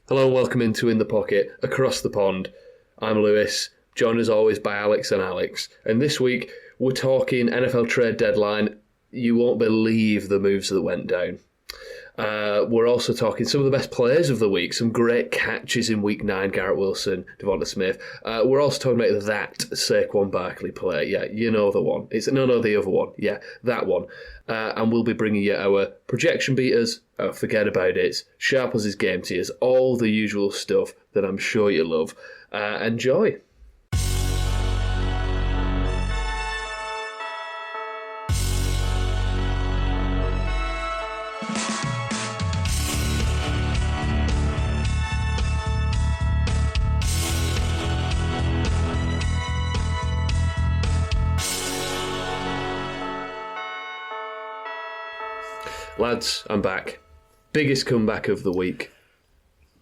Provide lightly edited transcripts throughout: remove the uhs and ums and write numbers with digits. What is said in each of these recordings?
Hello and welcome into In the Pocket, across the pond. I'm Lewis, joined as always by Alex and Alex. And this week, we're talking NFL trade deadline. You won't believe the moves that went down. We're also talking some of the best players of the week, some great catches in week 9, Garrett Wilson, Devonta Smith. We're also talking about that Saquon Barkley play. Yeah, you know the one. No, the other one. Yeah, that one. And we'll be bringing you our projection beaters, Fuggedaboutit, Sharples' game tiers, all the usual stuff that I'm sure you love. Enjoy. Lads, I'm back. Biggest comeback of the week.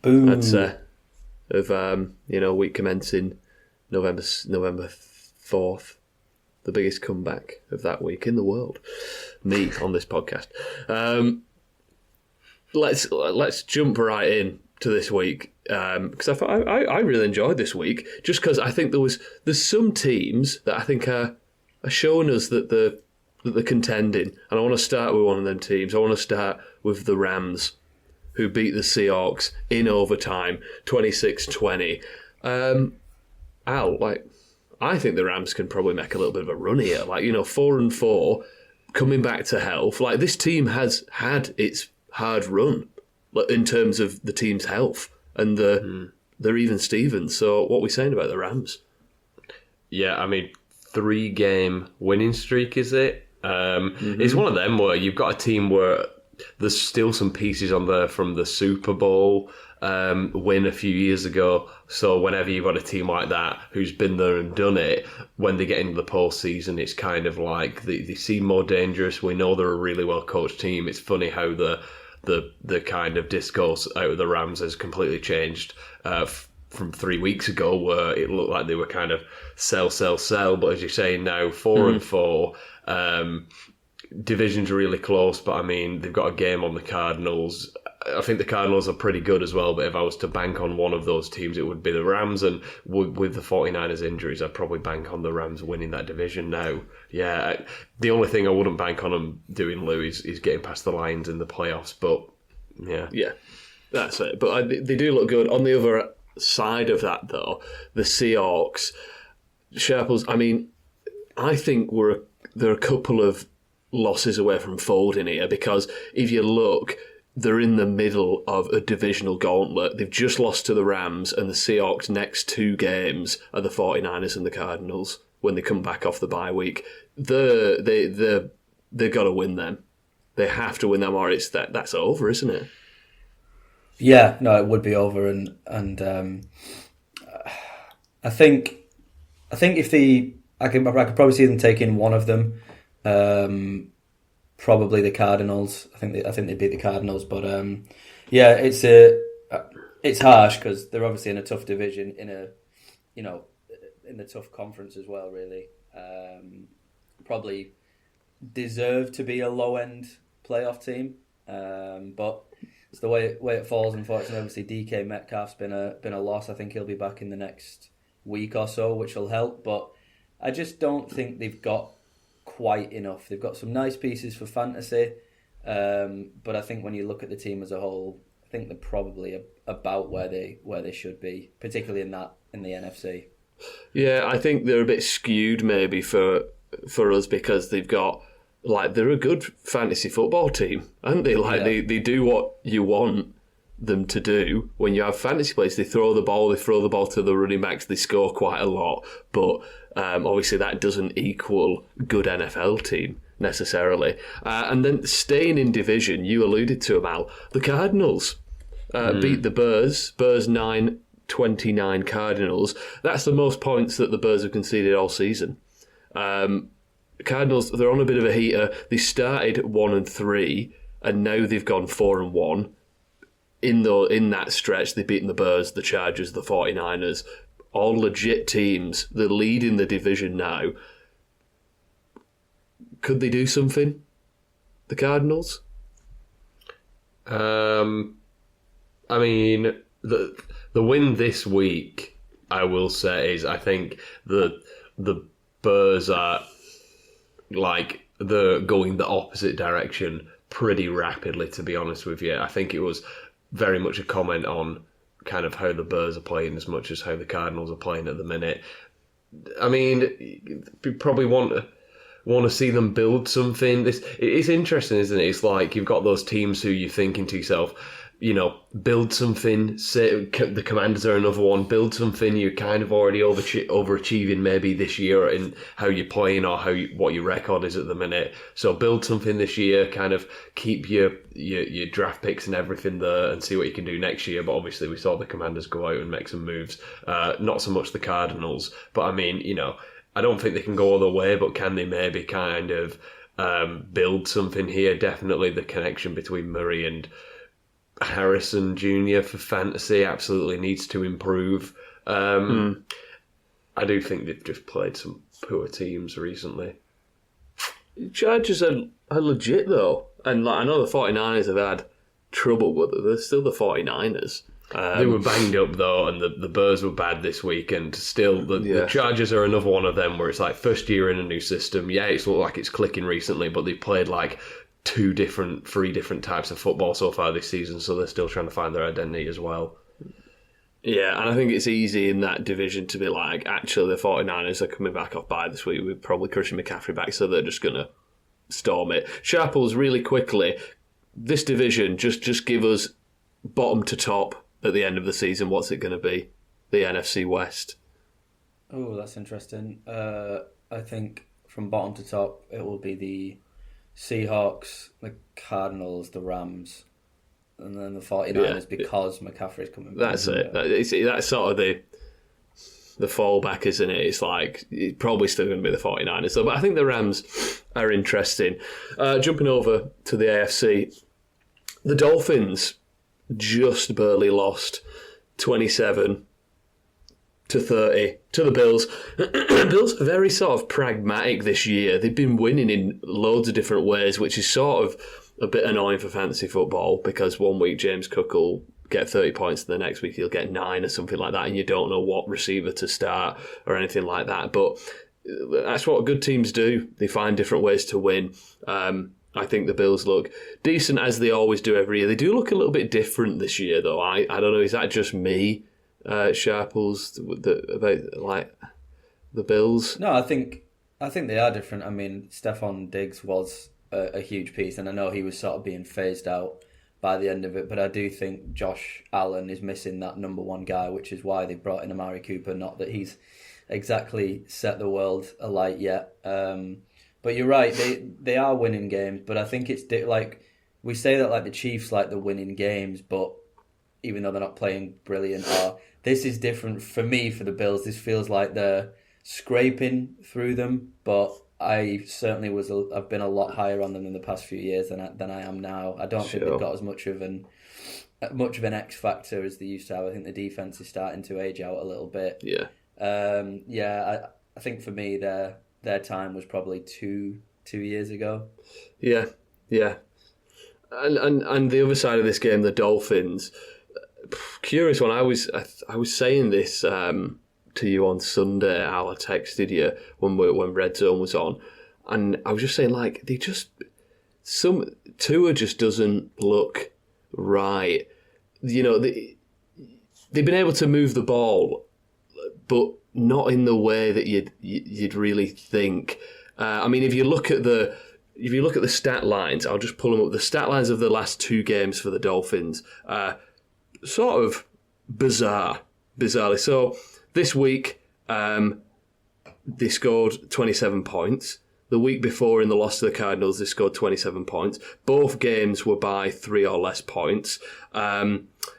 Boom. I'd say. Of, week commencing November 4th. The biggest comeback of that week in the world. Me on this podcast. Let's jump right in to this week. Because I really enjoyed this week. Just because I think there's some teams that I think are showing us that they're contending. And I want to start with one of them teams. I want to start with the Rams, who beat the Seahawks in overtime, 26-20. I think the Rams can probably make a little bit of a run here. 4-4, coming back to health. This team has had its hard run in terms of the team's health. And they're even Stevens. So what are we saying about the Rams? Yeah, 3-game winning streak, is it? It's one of them where you've got a team where there's still some pieces on there from the Super Bowl win a few years ago. So whenever you've got a team like that who's been there and done it, when they get into the postseason, it's kind of like they seem more dangerous. We know they're a really well coached team. It's funny how the kind of discourse out of the Rams has completely changed from 3 weeks ago, where it looked like they were kind of sell. But as you're saying now, 4-4. Division's really close, but they've got a game on the Cardinals. I think the Cardinals are pretty good as well, but if I was to bank on one of those teams, it would be the Rams, and with the 49ers injuries, I'd probably bank on the Rams winning that division now. Yeah, the only thing I wouldn't bank on them doing, Lou, is getting past the Lions in the playoffs, but yeah. Yeah, that's it. But they do look good. On the other side of that, though, the Seahawks, Sharples, I think there are a couple of losses away from folding here, because if you look, they're in the middle of a divisional gauntlet. They've just lost to the Rams, and the Seahawks' next 2 games are the 49ers and the Cardinals when they come back off the bye week. They've got to win them. They have to win them, or that's over, isn't it? Yeah, no, it would be over, and I think if I could probably see them taking one of them. Probably the Cardinals. I think they beat the Cardinals, but it's harsh because they're obviously in a tough division, in a tough conference as well. Really, probably deserve to be a low end playoff team, but it's the way it falls. Unfortunately, obviously DK Metcalf's been a loss. I think he'll be back in the next week or so, which will help. But I just don't think they've got quite enough. They've got some nice pieces for fantasy, but I think when you look at the team as a whole, I think they're probably about where they should be, particularly in the NFC. Yeah, I think they're a bit skewed maybe for us, because they've got they're a good fantasy football team, aren't they? They do what you want them to do. When you have fantasy players, they throw the ball to the running backs, they score quite a lot, but obviously that doesn't equal good NFL team necessarily. And then staying in division, you alluded to them, Al, the Cardinals beat the Bears 9-29 Cardinals. That's the most points that the Bears have conceded all season. Cardinals, they're on a bit of a heater. They started 1-3 and now they've gone 4-1. In that stretch, they've beaten the Bears, the Chargers, the 49ers, all legit teams. They're leading the division now. Could they do something, the Cardinals? I mean, the win this week, I will say, is I think the Spurs are they're going the opposite direction pretty rapidly, to be honest with you. I think it was very much a comment on kind of how the Spurs are playing as much as how the Cardinals are playing at the minute. I mean, you probably want to see them build something. It's interesting, isn't it? It's like you've got those teams who you're thinking to yourself, build something. Say the Commanders are another one. Build something. You're kind of already overachieving maybe this year in how you're playing or what your record is at the minute. So build something this year. Kind of keep your draft picks and everything there, and see what you can do next year. But obviously, we saw the Commanders go out and make some moves. Not so much the Cardinals, but I mean, I don't think they can go all the way, but can they maybe kind of build something here? Definitely the connection between Murray and Harrison Jr. for fantasy absolutely needs to improve. I do think they've just played some poor teams recently. Chargers are legit, though. And I know the 49ers have had trouble, but they're still the 49ers. They were banged up, though, and the Bears were bad this week, and still the Chargers are another one of them where it's like first year in a new system. Yeah, it's looked like it's clicking recently, but they've played like three different types of football so far this season, so they're still trying to find their identity as well. Yeah, and I think it's easy in that division to be like, actually, the 49ers are coming back off bye this week with probably Christian McCaffrey back, so they're just going to storm it. Sharples, really quickly, this division, just give us bottom to top at the end of the season. What's it going to be? The NFC West. Oh, that's interesting. I think from bottom to top, it will be the Seahawks, the Cardinals, the Rams, and then the 49ers because McCaffrey's coming back. That's it. That's sort of the fallback, isn't it? It's like, it's probably still going to be the 49ers, though. But I think the Rams are interesting. Jumping over to the AFC, the Dolphins just barely lost 27-30 to the Bills. Bills are very sort of pragmatic this year. They've been winning in loads of different ways, which is sort of a bit annoying for fantasy football, because one week James Cook will get 30 points and the next week he'll get 9 or something like that, and you don't know what receiver to start or anything like that. But that's what good teams do. They find different ways to win. I think the Bills look decent, as they always do every year. They do look a little bit different this year, though. I don't know, is that just me, Sharples, about like the Bills? No, I think they are different. I mean, Stephon Diggs was a huge piece, and I know he was sort of being phased out by the end of it, but I do think Josh Allen is missing that number one guy, which is why they brought in Amari Cooper. Not that he's exactly set the world alight yet. But you're right, they are winning games, but I think it's like, we say that like the Chiefs like the winning games, but even though they're not playing brilliant, this is different for me, for the Bills. This feels like they're scraping through them, but I certainly I've been a lot higher on them in the past few years than I am now. I don't think they've got as much of an X factor as they used to have. I think the defense is starting to age out a little bit. Yeah. I think for me their time was probably two years ago. Yeah. And the other side of this game, the Dolphins. Curious one. I was saying this to you on Sunday. Al, I texted you when Red Zone was on, and I was just saying, like, Tua just doesn't look right. They've been able to move the ball, but not in the way that you'd really think. I mean, if you look at the stat lines, I'll just pull them up. The stat lines of the last 2 games for the Dolphins, sort of bizarrely. So this week, they scored 27 points. The week before, in the loss to the Cardinals, they scored 27 points. Both games were by 3 or less points.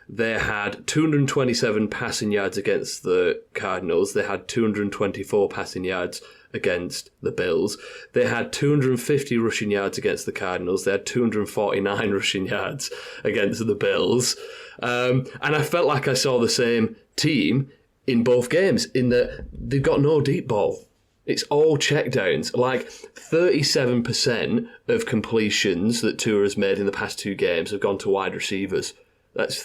They had 227 passing yards against the Cardinals. They had 224 passing yards against the Bills. They had 250 rushing yards against the Cardinals. They had 249 rushing yards against the Bills. And I felt like I saw the same team in both games, in that they've got no deep ball. It's all checkdowns. Like 37% of completions that Tua has made in the past 2 games have gone to wide receivers. That's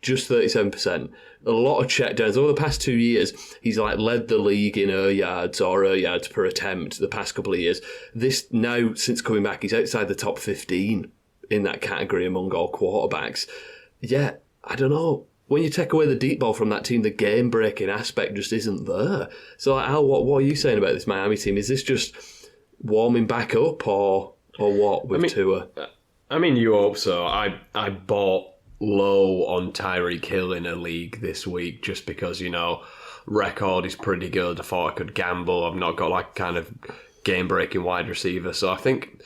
just 37%. A lot of checkdowns. Over the past 2 years, he's led the league in air yards per attempt the past couple of years. This now, since coming back, he's outside the top 15 in that category among all quarterbacks. Yeah, I don't know. When you take away the deep ball from that team, the game-breaking aspect just isn't there. So, Al, what are you saying about this Miami team? Is this just warming back up or what with Tua? I mean, you hope so. I bought low on Tyreek Hill in a league this week just because, record is pretty good. I thought I could gamble. I've not got kind of game-breaking wide receiver. So I think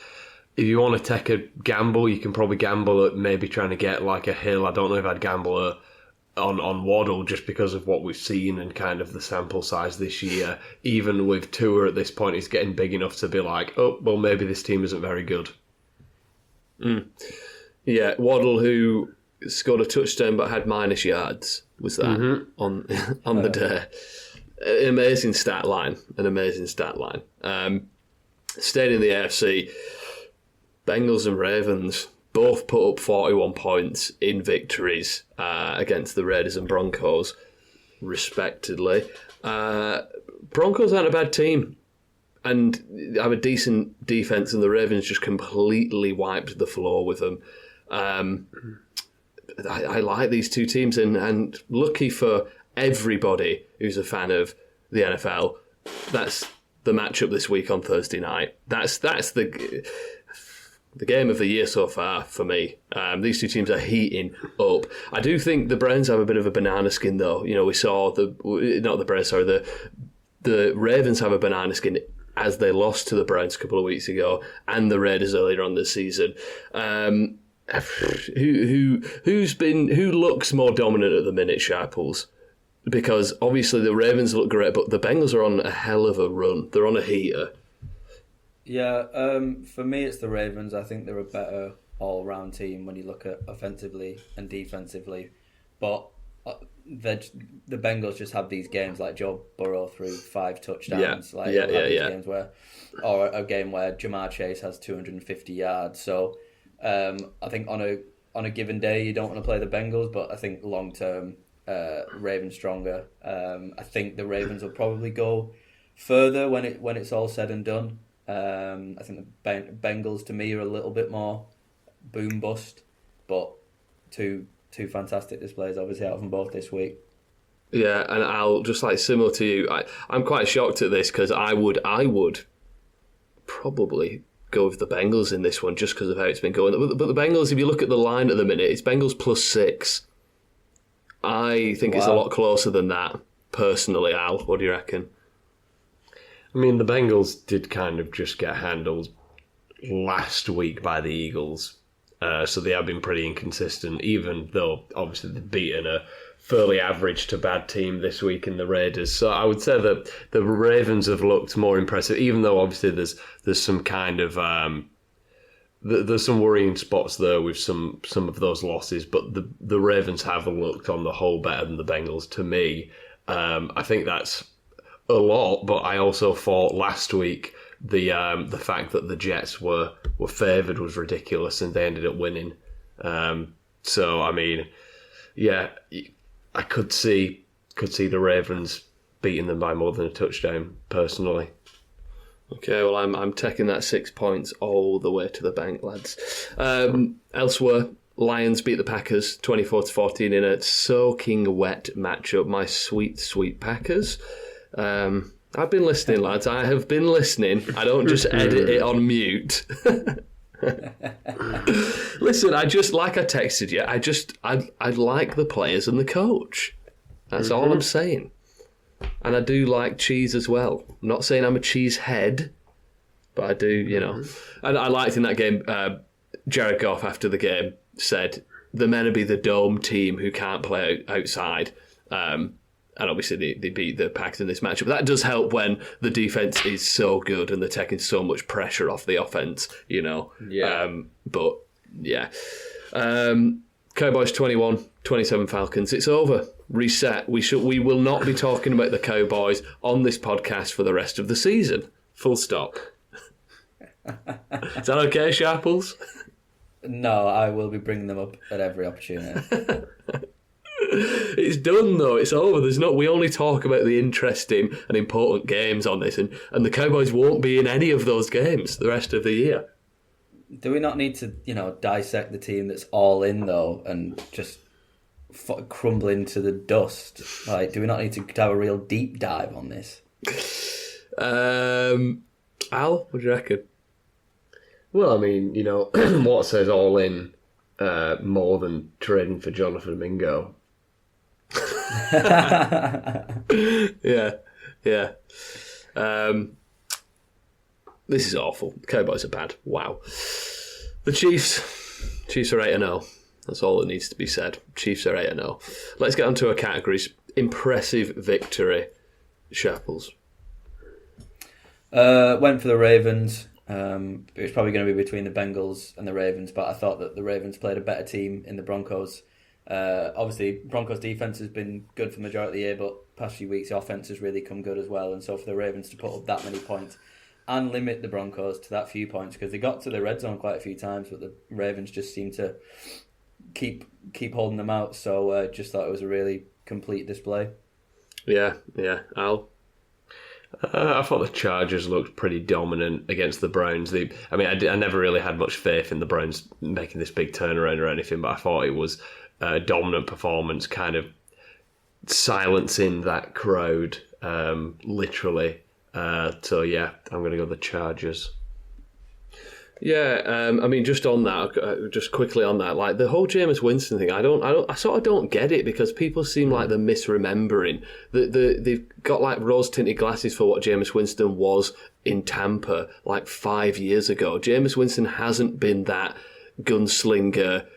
if you want to take a gamble, you can probably gamble at maybe trying to get a Hill. I don't know if I'd gamble on Waddle just because of what we've seen and kind of the sample size this year. Even with Tua at this point, he's getting big enough to be maybe this team isn't very good. Yeah, Waddle, who scored a touchdown but had minus yards, was that on the day. An amazing stat line. Staying in the AFC, Bengals and Ravens both put up 41 points in victories against the Raiders and Broncos, respectively. Broncos aren't a bad team and have a decent defense, and the Ravens just completely wiped the floor with them. I like these two teams, and lucky for everybody who's a fan of the NFL, that's the matchup this week on Thursday night. That's the game of the year so far for me. These two teams are heating up. I do think the Browns have a bit of a banana skin, though. We saw the Ravens have a banana skin as they lost to the Browns a couple of weeks ago, and the Raiders earlier on this season. Who looks more dominant at the minute, Sharples? Because obviously the Ravens look great, but the Bengals are on a hell of a run. They're on a heater. Yeah, for me it's the Ravens. I think they're a better all-round team when you look at offensively and defensively. But the Bengals just have these games like Joe Burrow threw 5 touchdowns. Games where, or a game where Jamar Chase has 250 yards. So I think on a given day you don't want to play the Bengals, but I think long term Ravens stronger. I think the Ravens will probably go further when it's all said and done. I think the Bengals to me are a little bit more boom bust, but two fantastic displays obviously out of them both this week. Yeah, and I'll just similar to you, I'm quite shocked at this because I would probably go with the Bengals in this one just because of how it's been going. But the Bengals, if you look at the line at the minute, it's Bengals plus 6. I think it's a lot closer than that, personally. Al, what do you reckon? I mean, the Bengals did kind of just get handled last week by the Eagles, so they have been pretty inconsistent, even though obviously they've beaten a fairly average to bad team this week in the Raiders. So I would say that the Ravens have looked more impressive, even though obviously there's some kind of there's some worrying spots there with some of those losses, but the Ravens have looked on the whole better than the Bengals to me. I think that's a lot, but I also thought last week the fact that the Jets were favoured was ridiculous, and they ended up winning. So I mean, yeah, I could see the Ravens beating them by more than a touchdown personally. Okay, well, I'm taking that 6 points all the way to the bank, lads. Elsewhere, Lions beat the Packers 24-14 in a soaking wet matchup. My sweet, sweet Packers. I've been listening, lads. I have been listening. I don't just edit it on mute. Listen, I texted you. I like the players and the coach. That's all I'm saying. And I do like cheese as well. I'm not saying I'm a cheese head, but I do, And I liked in that game, Jared Goff after the game said, the men will be the dome team who can't play outside. And obviously they beat the Packers in this matchup. That does help when the defense is so good and they're taking so much pressure off the offense, Yeah. But, yeah. Cowboys 21, 27 Falcons. It's over. Reset. We will not be talking about the Cowboys on this podcast for the rest of the season. Full stop. Is that okay, Sharples? No, I will be bringing them up at every opportunity. It's done though. It's over. We only talk about the interesting and important games on this, and the Cowboys won't be in any of those games the rest of the year. Do we not need to, dissect the team that's all in though, and just crumble into the dust? Like, do we not need to have a real deep dive on this? Al, what do you reckon? Well, I mean, what says all in more than trading for Jonathan Mingo? Yeah. This is awful. The Cowboys are bad. Wow. The Chiefs are 8-0. That's all that needs to be said. Chiefs are 8-0. Let's get onto our categories. Impressive victory. Sharples. Went for the Ravens. It was probably going to be between the Bengals and the Ravens, but I thought that the Ravens played a better team in the Broncos. Obviously, Broncos' defense has been good for the majority of the year, but past few weeks the offense has really come good as well. And so for the Ravens to put up that many points and limit the Broncos to that few points, because they got to the red zone quite a few times, but the Ravens just seemed to keep holding them out. So just thought it was a really complete display. Yeah. Al? I thought the Chargers looked pretty dominant against the Browns. I never really had much faith in the Browns making this big turnaround or anything, but I thought it was a dominant performance, kind of silencing that crowd, literally. So yeah, I'm going to go the Chargers. Yeah, just on that, just quickly on that, like the whole Jameis Winston thing, I sort of don't get it, because people seem like they're misremembering. They've got like rose-tinted glasses for what Jameis Winston was in Tampa like 5 years ago. Jameis Winston hasn't been that gunslinger,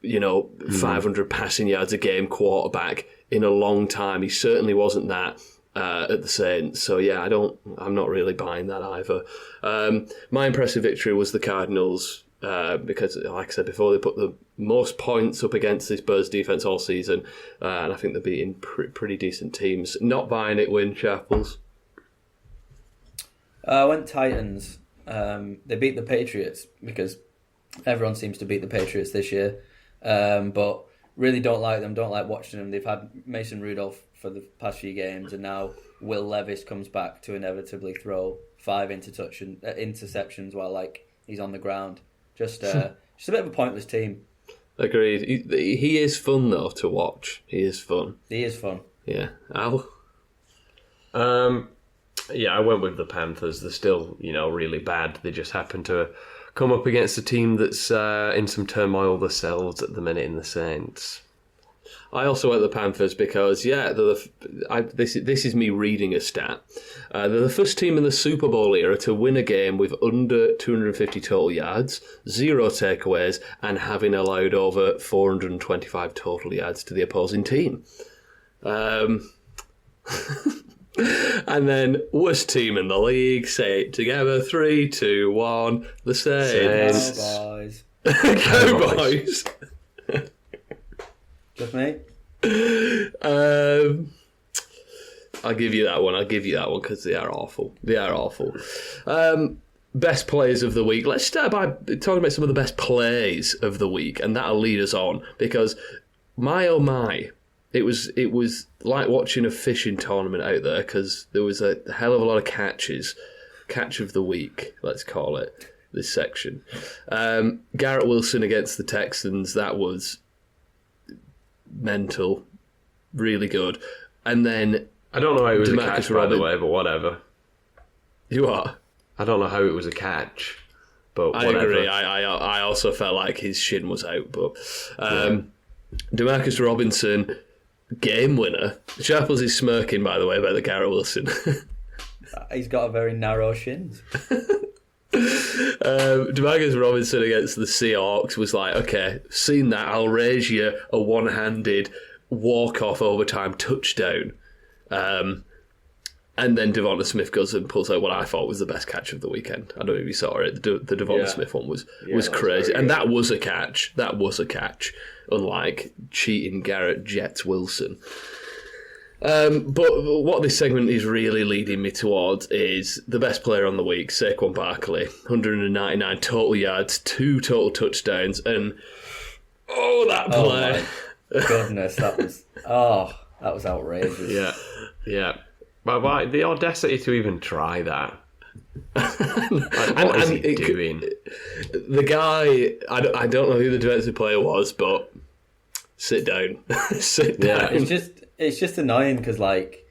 500 passing yards a game quarterback in a long time. He certainly wasn't that at the Saints. So yeah, I'm not really buying that either. My impressive victory was the Cardinals, because like I said before, they put the most points up against this Bears defense all season, and I think they're beating pretty decent teams. Not buying it, win Sharples. I went Titans. They beat the Patriots, because everyone seems to beat the Patriots this year, but really don't like them, don't like watching them. They've had Mason Rudolph for the past few games, and now Will Levis comes back to inevitably throw 5 interceptions while he's on the ground. Just a bit of a pointless team. Agreed. He is fun though to watch. He is fun. Yeah. Al? Yeah, I went with the Panthers. They're still, really bad. They just happen to come up against a team that's in some turmoil themselves at the minute in the Saints. I also went the Panthers because, this is me reading a stat. They're the first team in the Super Bowl era to win a game with under 250 total yards, 0 takeaways, and having allowed over 425 total yards to the opposing team. And then, worst team in the league, say it together, 3, 2, 1, the Saints. Cowboys. Just me? I'll give you that one because they are awful. Best players of the week. Let's start by talking about some of the best plays of the week, and that'll lead us on, because my oh my, it was like watching a fishing tournament out there, because there was a hell of a lot of catches. Catch of the week, let's call it, this section. Garrett Wilson against the Texans, that was mental, really good. And then I don't know how it was DeMarcus a catch, by the way, but whatever. You are? I don't know how it was a catch, but whatever. I agree. I also felt like his shin was out, but DeMarcus Robinson, game winner. Sharples is smirking, by the way, about the Garrett Wilson. He's got a very narrow shins. DeMarcus Robinson against the Seahawks was like, okay, seen that, I'll raise you a one-handed walk-off overtime touchdown. And then Devonta Smith goes and pulls out what I thought was the best catch of the weekend. I don't know if you saw it. The Devonta Smith one was crazy. And that was a catch. Unlike cheating Garrett Jets Wilson. But what this segment is really leading me towards is the best player on the week, Saquon Barkley. 199 total yards, 2 total touchdowns, and that play. goodness, that was outrageous. Yeah. But why the audacity to even try that? Like, what is he doing? The guy, I don't know who the defensive player was, but sit down. Sit down. It's just annoying because, like,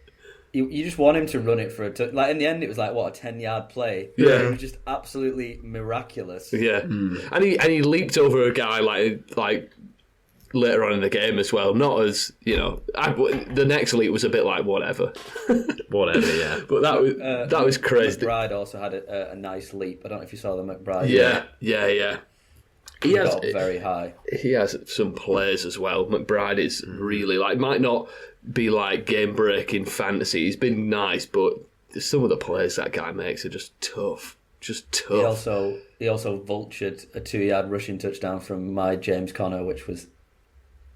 you just want him to run it for like, in the end, it was like, what, a 10-yard play? Yeah. It was just absolutely miraculous. Yeah. And he leaped over a guy, like later on in the game as well. Not as, the next leap was a bit like whatever. Whatever, yeah. But that was crazy. McBride also had a nice leap. I don't know if you saw the McBride. Yeah. He got very high. He has some plays as well. McBride is really, like, might not be like game breaking fantasy. He's been nice, but some of the plays that guy makes are just tough. Just tough. He also vultured a 2-yard rushing touchdown from my James Conner, which was,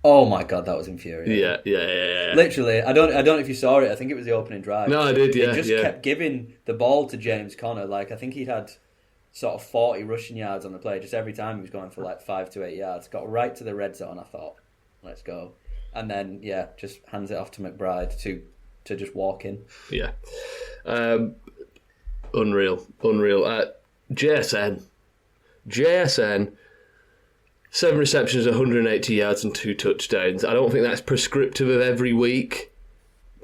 oh my god, that was infuriating. Yeah. Literally, I don't know if you saw it. I think it was the opening drive. No, I did. He just kept giving the ball to James Conner. Like, I think he'd had sort of 40 rushing yards on the play. Just every time he was going for like 5 to 8 yards. Got right to the red zone. I thought, let's go. And then, just hands it off to McBride to just walk in. Yeah. Unreal. JSN. 7 receptions, 180 yards and 2 touchdowns. I don't think that's prescriptive of every week.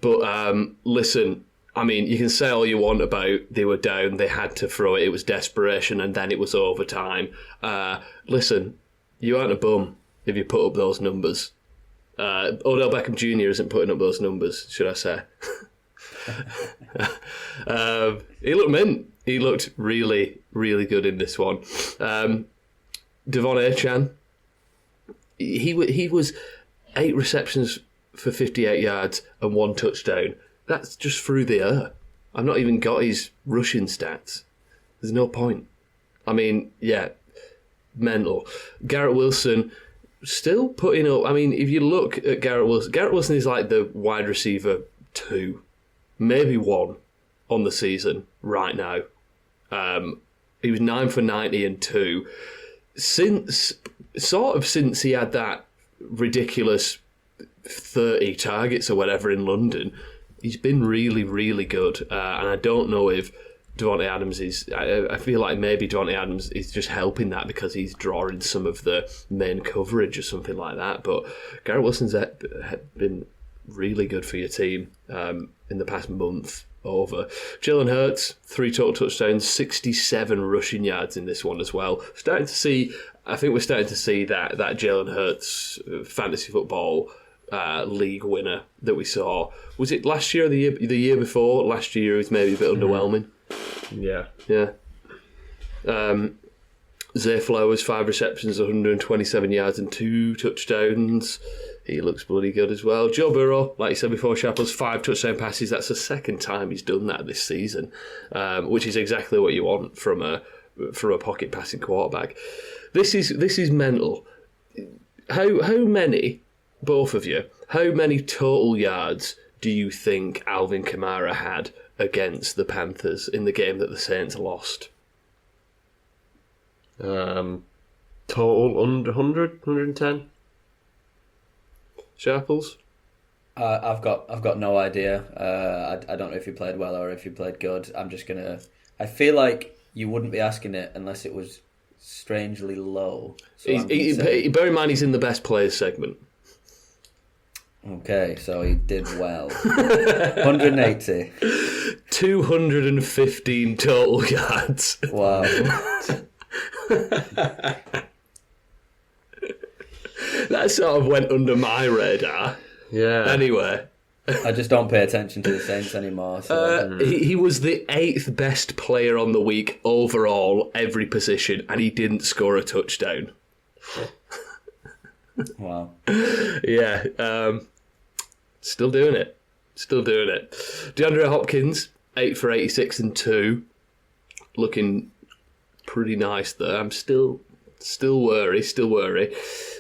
But listen, I mean, you can say all you want about they were down, they had to throw it, it was desperation, and then it was overtime. Listen, you aren't a bum if you put up those numbers. Odell Beckham Jr. isn't putting up those numbers, should I say. He looked mint. He looked really, really good in this one. Devon Achane, he was 8 receptions for 58 yards and 1 touchdown. That's just through the air. I've not even got his rushing stats. There's no point. I mean, mental. Garrett Wilson still putting up. I mean, if you look at Garrett Wilson is like the wide receiver 2, maybe 1 on the season right now. He was 9 for 90 and 2. Since he had that ridiculous 30 targets or whatever in London, he's been really, really good. And I don't know if Devontae Adams is... I feel like maybe Devontae Adams is just helping that because he's drawing some of the main coverage or something like that. But Garrett Wilson's been really good for your team in the past month over. Jalen Hurts, 3 total touchdowns, 67 rushing yards in this one as well. I think we're starting to see that Jalen Hurts fantasy football league winner that we saw. Was it last year or the year before? Last year it was maybe a bit underwhelming. Yeah. Zay Flowers, 5 receptions, 127 yards and 2 touchdowns. He looks bloody good as well. Joe Burrow, like you said before, Sharples, 5 touchdown passes. That's the second time he's done that this season, which is exactly what you want from a pocket passing quarterback. This is mental. How many, both of you, how many total yards do you think Alvin Kamara had against the Panthers in the game that the Saints lost? Total under 100, 110. Sharples? I've got no idea. I don't know if he played well or if he played good. I feel like you wouldn't be asking it unless it was strangely low. So bear in mind he's in the best players segment. Okay, so he did well. 180. 215 total yards. Wow. That sort of went under my radar. Yeah. Anyway. I just don't pay attention to the Saints anymore. So. He was the 8th best player on the week overall, every position, and he didn't score a touchdown. Wow. Yeah. Still doing it. DeAndre Hopkins, 8 for 86 and 2. Looking pretty nice there. I'm still worry.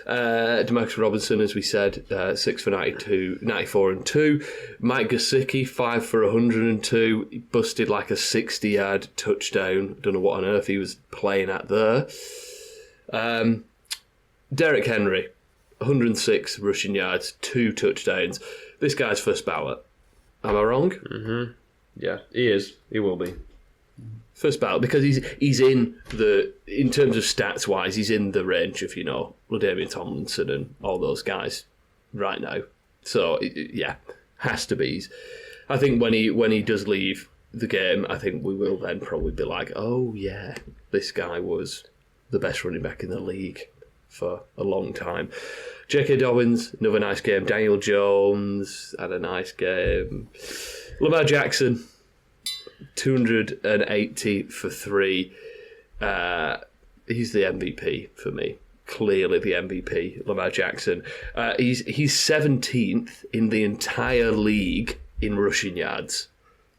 Demarcus Robinson, as we said, 6 for 94 and 2. Mike Gesicki, 5 for 102. He busted like a 60-yard touchdown. Don't know what on earth he was playing at there. Derrick Henry, 106 rushing yards, 2 touchdowns. This guy's first ballot. Am I wrong? Mm-hmm. Yeah, he is. He will be. First ballot, because he's in terms of stats wise, he's in the range of, LaDainian Tomlinson and all those guys right now. So yeah, has to be. I think when he does leave the game, I think we will then probably be like, oh yeah, this guy was the best running back in the league for a long time. J.K. Dobbins, another nice game. Daniel Jones had a nice game. Lamar Jackson, 280 for 3. He's the MVP for me. Clearly the MVP, Lamar Jackson. He's 17th in the entire league in rushing yards.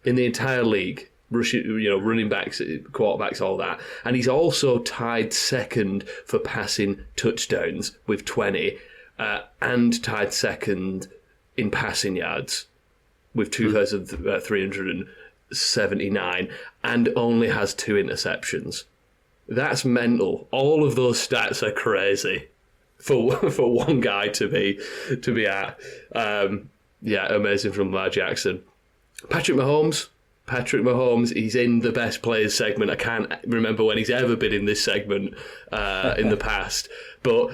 In the entire league. Running backs, quarterbacks, all that. And he's also tied second for passing touchdowns with 20, and tied second in passing yards with 2,379, and only has 2 interceptions. That's mental. All of those stats are crazy for one guy to be at. Amazing from Lamar Jackson. Patrick Mahomes, he's in the best players segment. I can't remember when he's ever been in this segment in the past. But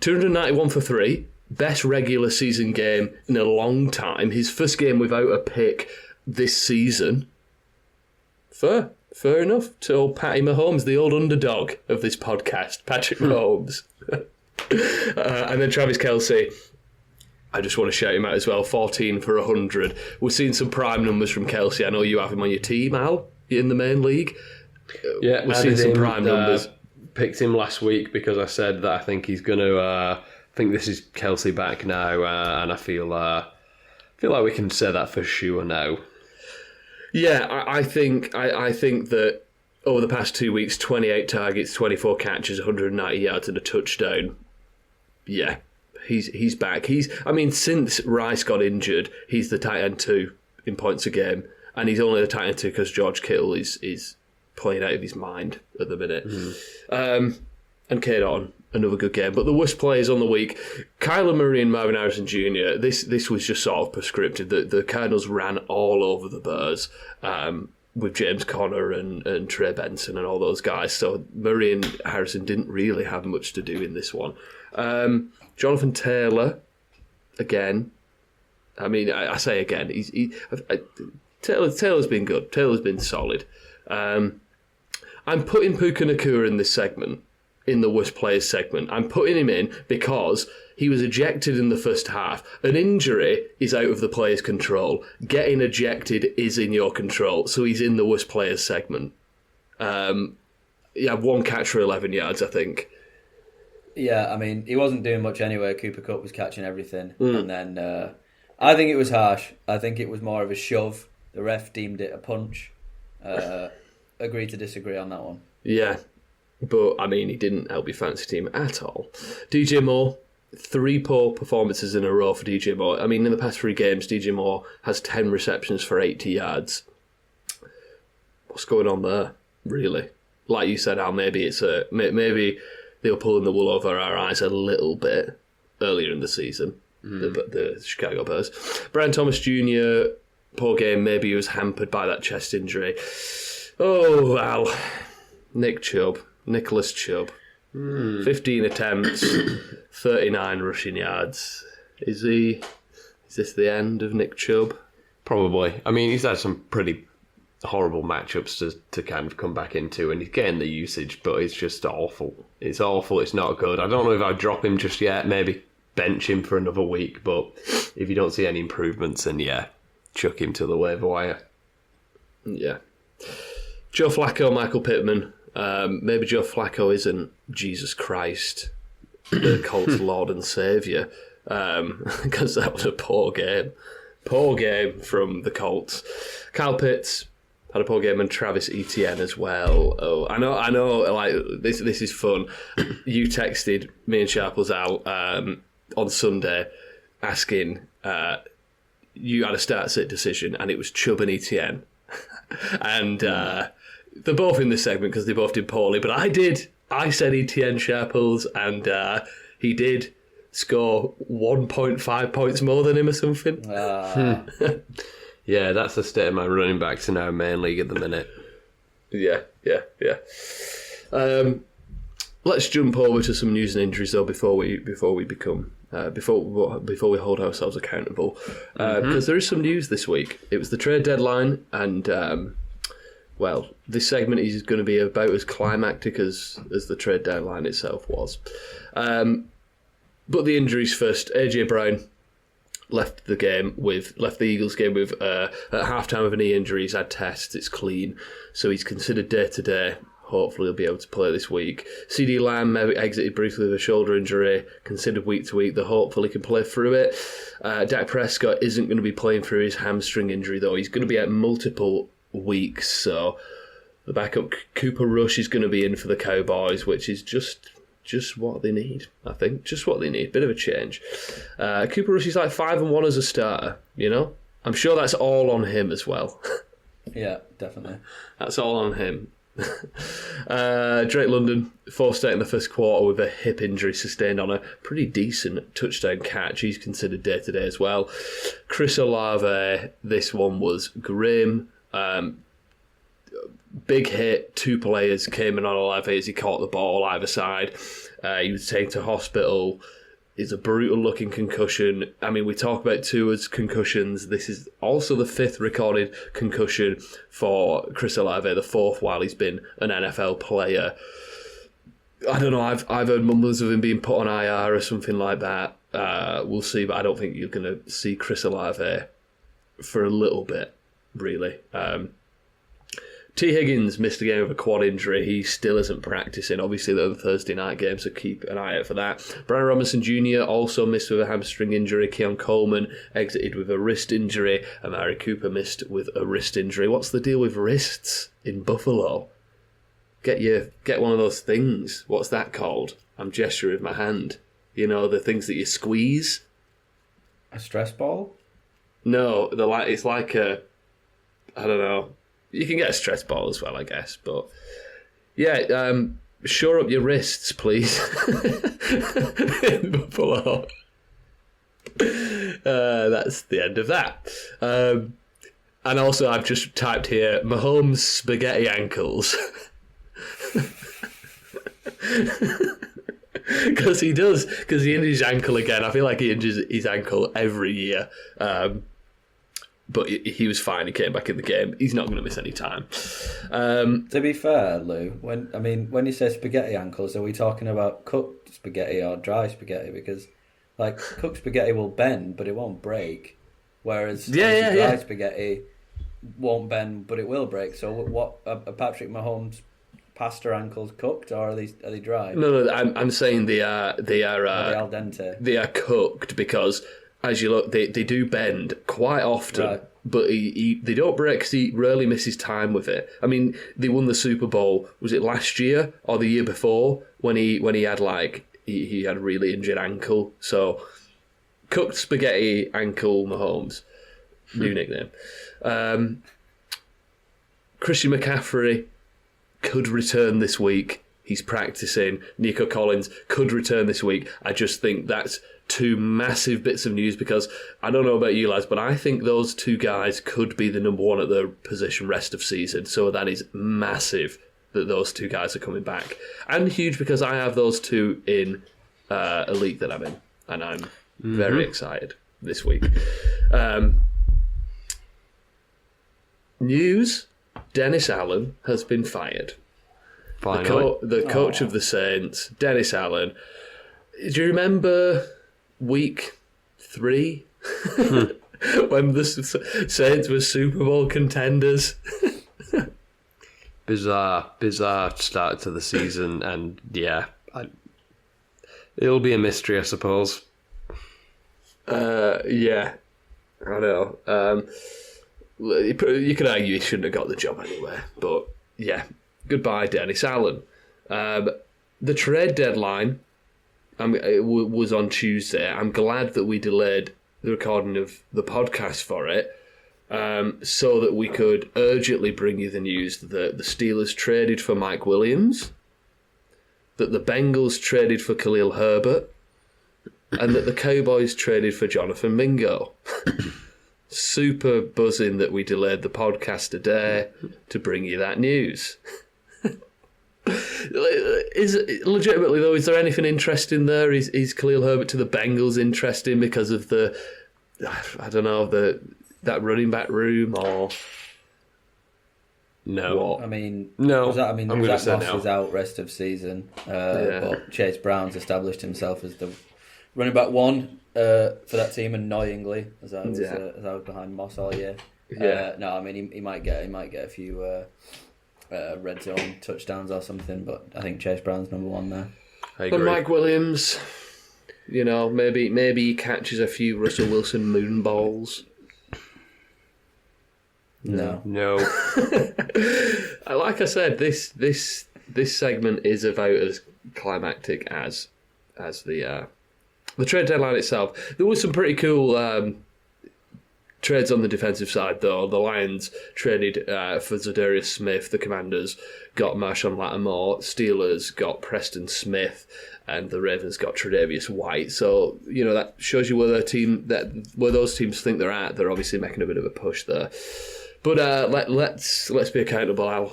291 for 3, best regular season game in a long time. His first game without a pick this season. Fair enough to old Patty Mahomes, the old underdog of this podcast, Patrick Mahomes. And then Travis Kelce, I just want to shout him out as well, 14 for 100. We're seeing some prime numbers from Kelce. I know you have him on your team, Al, in the main league. Yeah, we're seeing some prime numbers. Picked him last week because I said that I think he's going to... I think this is Kelce back now, and I feel like we can say that for sure now. Yeah, I think that over the past 2 weeks, 28 targets, 24 catches, 190 yards and a touchdown. Yeah, he's back. Since Rice got injured, he's the tight end 2 in points a game, and he's only the tight end 2 because George Kittle is playing out of his mind at the minute. And Cade Otton, another good game. But the worst players on the week, Kyler Murray and Marvin Harrison Jr., this was just sort of prescriptive. The Cardinals ran all over the Bears with James Conner and Trey Benson and all those guys. So Murray and Harrison didn't really have much to do in this one. Jonathan Taylor, again. I say again. Taylor's been good. Taylor's been solid. I'm putting Puka Nacua in this segment. In the worst players segment. I'm putting him in because he was ejected in the first half. An injury is out of the player's control. Getting ejected is in your control. So he's in the worst players segment. He had 1 catch for 11 yards, I think. Yeah, he wasn't doing much anyway. Cooper Kupp was catching everything. And then I think it was harsh. I think it was more of a shove. The ref deemed it a punch. Agree to disagree on that one. Yeah. But, he didn't help your fantasy team at all. DJ Moore, 3 poor performances in a row for DJ Moore. In the past 3 games, DJ Moore has 10 receptions for 80 yards. What's going on there, really? Like you said, Al, maybe maybe they were pulling the wool over our eyes a little bit earlier in the season, the Chicago Bears. Brian Thomas Jr., poor game, maybe he was hampered by that chest injury. Oh, Al. Nicholas Chubb. 15 attempts, 39 rushing yards. Is this the end of Nick Chubb? Probably. He's had some pretty horrible matchups to kind of come back into, and he's getting the usage, but it's just awful. It's awful. It's not good. I don't know if I'd drop him just yet. Maybe bench him for another week, but if you don't see any improvements, then yeah, chuck him to the waiver wire. Yeah. Joe Flacco, Michael Pittman. Maybe Joe Flacco isn't Jesus Christ, the Colts' Lord and Saviour, because that was a poor game. Poor game from the Colts. Kyle Pitts had a poor game, and Travis Etienne as well. Oh, I know. Like this is fun. You texted me and Sharples out on Sunday, asking you had a start-sit decision, and it was Chubb and Etienne, and. They're both in this segment because they both did poorly, but I did. I said Etienne Sharples, and he did. score 1.5 points more than him or something. Yeah, that's the state of my running backs in our main league at the minute. Yeah. Let's jump over to some news and injuries though before we hold ourselves accountable, because there is some news this week. It was the trade deadline, and this segment is going to be about as climactic as the trade deadline itself was. But the injuries first. AJ Brown left the Eagles game with at halftime with a knee injury. He's had tests, it's clean, so he's considered day-to-day. Hopefully he'll be able to play this week. CD Lamb exited briefly with a shoulder injury, considered week to week, though hopefully he can play through it. Dak Prescott isn't going to be playing through his hamstring injury, though. He's going to be out multiple weeks, so the backup Cooper Rush is going to be in for the Cowboys, which is just what they need, I think. Just what they need. Bit of a change. Cooper Rush is like 5-1 as a starter, you know? I'm sure that's all on him as well. Yeah, definitely. That's all on him. Drake London forced out in the first quarter with a hip injury sustained on a pretty decent touchdown catch. He's considered day-to-day as well. Chris Olave, this one was grim. Big hit, 2 players came in on Olave as he caught the ball either side. He was taken to hospital. It's a brutal-looking concussion. I mean, we talk about Tua's concussions. This is also the 5th recorded concussion for Chris Olave, the 4th while he's been an NFL player. I don't know, I've heard mumblings of him being put on IR or something like that. We'll see, but I don't think you're going to see Chris Olave for a little bit, really. T. Higgins missed a game with a quad injury. He still isn't practicing. Obviously, they're the Thursday night game, so keep an eye out for that. Brian Robinson Jr. also missed with a hamstring injury. Keon Coleman exited with a wrist injury. Amari Cooper missed with a wrist injury. What's the deal with wrists in Buffalo? Get one of those things. What's that called? I'm gesturing with my hand. You know, the things that you squeeze? A stress ball? No, it's like a... I don't know. You can get a stress ball as well, I guess. But yeah, shore up your wrists, please. In Buffalo. That's the end of that. And also, I've just typed here Mahomes spaghetti ankles. Because he injures his ankle again. I feel like he injures his ankle every year. But he was fine. He came back in the game. He's not going to miss any time. To be fair, Lou, when you say spaghetti ankles, are we talking about cooked spaghetti or dry spaghetti? Because like cooked spaghetti will bend, but it won't break. Whereas dry spaghetti won't bend, but it will break. So what? Are Patrick Mahomes' pasta ankles cooked, or are they dry? No. I'm saying they are Are they al dente? They are cooked because. As you look, they do bend quite often, right. But they don't break because he rarely misses time with it. I mean, they won the Super Bowl, was it last year or the year before, when he had he had a really injured ankle. So, cooked spaghetti ankle Mahomes, new nickname. Christian McCaffrey could return this week. He's practicing. Nico Collins could return this week. I just think that's 2 massive bits of news because I don't know about you lads, but I think those 2 guys could be the number 1 at their position rest of season. So that is massive that those 2 guys are coming back. And huge because I have those 2 in a league that I'm in. And I'm very excited this week. News, Dennis Allen has been fired. The coach of the Saints, Dennis Allen. Do you remember week 3 when the Saints were Super Bowl contenders? Bizarre start to the season, and yeah, it'll be a mystery, I suppose. Yeah, I know. You could argue he shouldn't have got the job anyway, but yeah. Goodbye, Dennis Allen. The trade deadline was on Tuesday. I'm glad that we delayed the recording of the podcast for it so that we could urgently bring you the news that the Steelers traded for Mike Williams, that the Bengals traded for Khalil Herbert, and that the Cowboys traded for Jonathan Mingo. Super buzzing that we delayed the podcast a day to bring you that news. Legitimately though, is there anything interesting there? Is Khalil Herbert to the Bengals interesting because of that running back room, or no? What? I mean, no. Zach I'm Moss no. is out rest of season, but Chase Brown's established himself as the running back one for that team, annoyingly, as I was behind Moss all year. Yeah. No, I mean he might get a few red zone touchdowns or something, but I think Chase Brown's number one there. I agree. And Mike Williams, maybe he catches a few Russell Wilson moon balls. No. Like I said, this segment is about as climactic as the trade deadline itself. There was some pretty cool trades on the defensive side, though. The Lions traded for Zadarius Smith. The Commanders got Marshawn Lattimore. Steelers got Preston Smith, and the Ravens got Tre'Davious White. So that shows you where those teams think they're at. They're obviously making a bit of a push there. But let's be accountable, Al.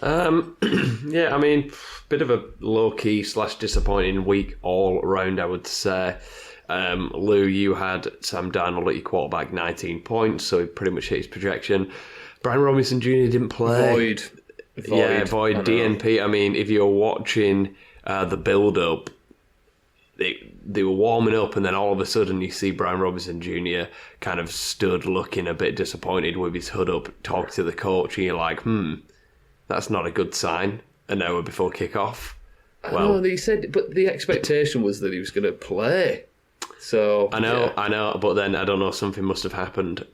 Yeah, I mean, bit of a low-key / disappointing week all around, I would say. Lou, you had Sam Darnold at your quarterback, 19 points, so he pretty much hit his projection. Brian Robinson Jr. didn't play. Void. Yeah, void. DNP. I mean, if you're watching the build-up, they were warming up, and then all of a sudden you see Brian Robinson Jr. kind of stood looking a bit disappointed with his hood up, talking to the coach, and you're like, that's not a good sign an hour before kickoff. Well, he said, but the expectation was that he was going to play. So I know, but then I don't know, something must have happened.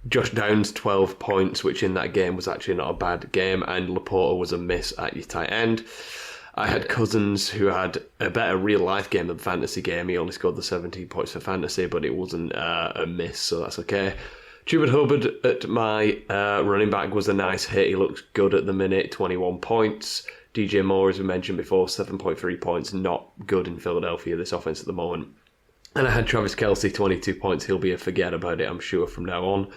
Josh Downs, 12 points, which in that game was actually not a bad game, and Laporta was a miss at your tight end. I had Cousins, who had a better real-life game than fantasy game. He only scored the 17 points for fantasy, but it wasn't a miss, so that's okay. Jubert Hubbard at my running back was a nice hit. He looks good at the minute, 21 points. DJ Moore, as we mentioned before, 7.3 points. Not good in Philadelphia, this offense at the moment. And I had Travis Kelce, 22 points. He'll be a forget about it, I'm sure, from now on.